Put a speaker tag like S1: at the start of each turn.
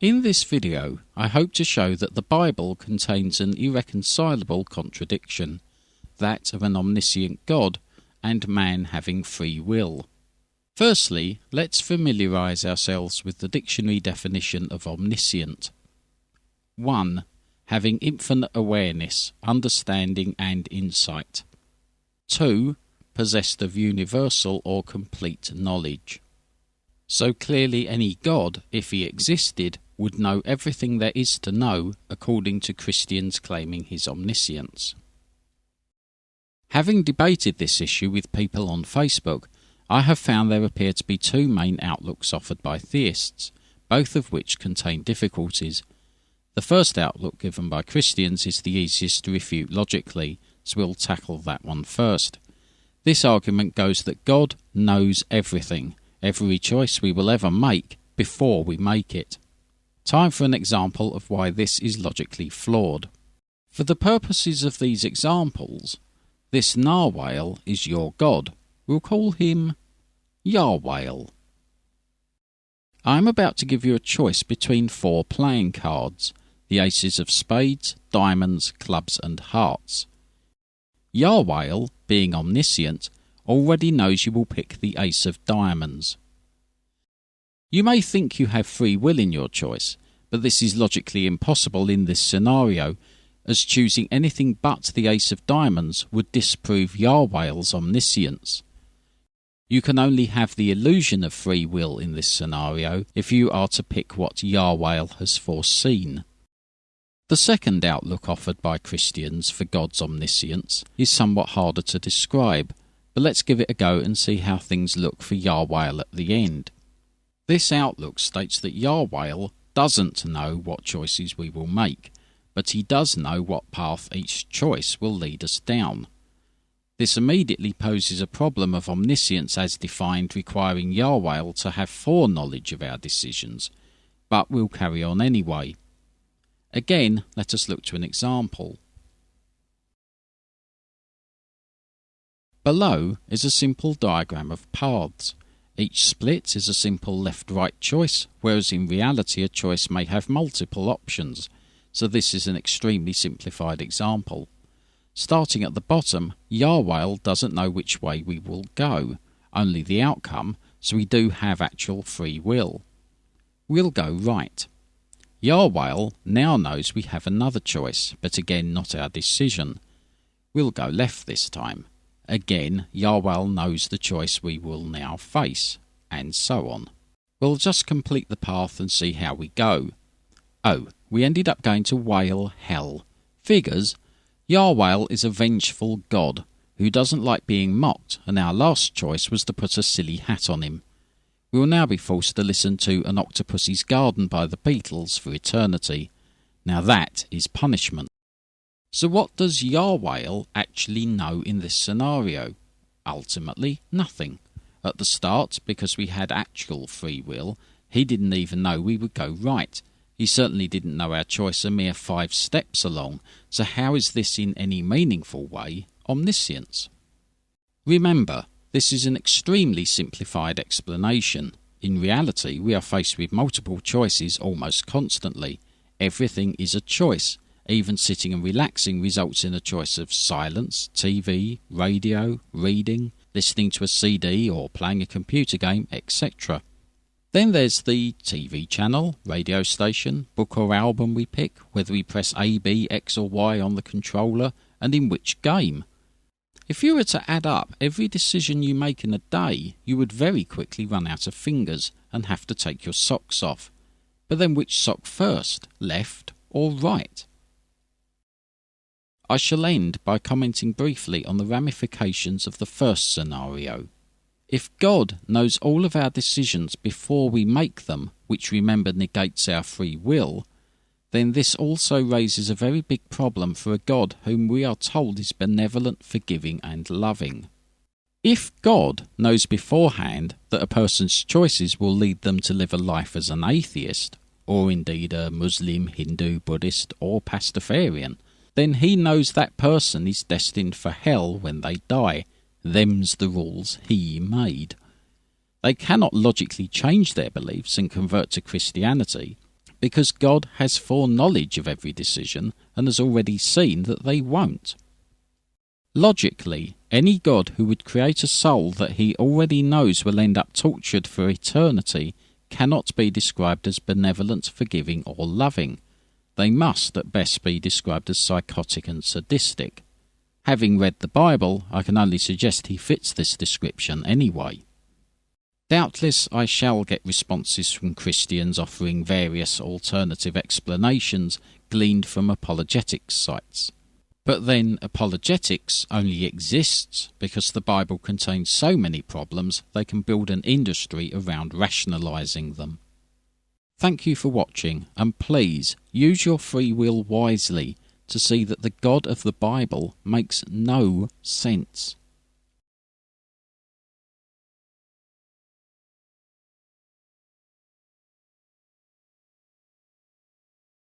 S1: In this video, I hope to show that the Bible contains an irreconcilable contradiction, that of an omniscient God and man having free will. Firstly, let's familiarise ourselves with the dictionary definition of omniscient. 1. Having infinite awareness, understanding and insight. 2. Possessed of universal or complete knowledge. So clearly any God, if he existed, would know everything there is to know, according to Christians claiming his omniscience. Having debated this issue with people on Facebook, I have found there appear to be two main outlooks offered by theists, both of which contain difficulties. The first outlook given by Christians is the easiest to refute logically, so we'll tackle that one first. This argument goes that God knows everything, every choice we will ever make, before we make it. Time for an example of why this is logically flawed. For the purposes of these examples, this narwhal is your God. We'll call him Yarwhale. I am about to give you a choice between 4 playing cards, the aces of spades, diamonds, clubs and hearts. Yarwhale, being omniscient, already knows you will pick the ace of diamonds. You may think you have free will in your choice, but this is logically impossible in this scenario, as choosing anything but the ace of diamonds would disprove Yarwhale's omniscience. You can only have the illusion of free will in this scenario if you are to pick what Yarwhale has foreseen. The second outlook offered by Christians for God's omniscience is somewhat harder to describe, but let's give it a go and see how things look for Yarwhale at the end. This outlook states that Yarwhale doesn't know what choices we will make, but he does know what path each choice will lead us down. This immediately poses a problem of omniscience as defined, requiring Yarwhale to have foreknowledge of our decisions, but we'll carry on anyway. Again, let us look to an example. Below is a simple diagram of paths. Each split is a simple left-right choice, whereas in reality a choice may have multiple options, so this is an extremely simplified example. Starting at the bottom, Yarwhale doesn't know which way we will go, only the outcome, so we do have actual free will. We'll go right. Yarwhale now knows we have another choice, but again not our decision. We'll go left this time. Again, Yarwhale knows the choice we will now face, and so on. We'll just complete the path and see how we go. Oh, we ended up going to whale hell. Figures, Yarwhale is a vengeful god who doesn't like being mocked, and our last choice was to put a silly hat on him. We will now be forced to listen to An Octopus's Garden by the Beatles for eternity. Now that is punishment. So what does Yarwhale actually know in this scenario? Ultimately, nothing. At the start, because we had actual free will, he didn't even know we would go right. He certainly didn't know our choice a mere 5 steps along, so how is this in any meaningful way omniscience? Remember, this is an extremely simplified explanation. In reality, we are faced with multiple choices almost constantly. Everything is a choice. Even sitting and relaxing results in a choice of silence, TV, radio, reading, listening to a CD or playing a computer game, etc. Then there's the TV channel, radio station, book or album we pick, whether we press A, B, X or Y on the controller, and in which game. If you were to add up every decision you make in a day, you would very quickly run out of fingers and have to take your socks off. But then which sock first, left or right? I shall end by commenting briefly on the ramifications of the first scenario. If God knows all of our decisions before we make them, which remember negates our free will, then this also raises a very big problem for a God whom we are told is benevolent, forgiving and loving. If God knows beforehand that a person's choices will lead them to live a life as an atheist, or indeed a Muslim, Hindu, Buddhist or Pastafarian, then he knows that person is destined for hell when they die. Them's the rules he made. They cannot logically change their beliefs and convert to Christianity, because God has foreknowledge of every decision and has already seen that they won't. Logically, any God who would create a soul that he already knows will end up tortured for eternity cannot be described as benevolent, forgiving, or loving. They must at best be described as psychotic and sadistic. Having read the Bible, I can only suggest he fits this description anyway. Doubtless I shall get responses from Christians offering various alternative explanations gleaned from apologetics sites. But then apologetics only exists because the Bible contains so many problems they can build an industry around rationalising them. Thank you for watching, and please use your free will wisely to see that the God of the Bible makes no sense.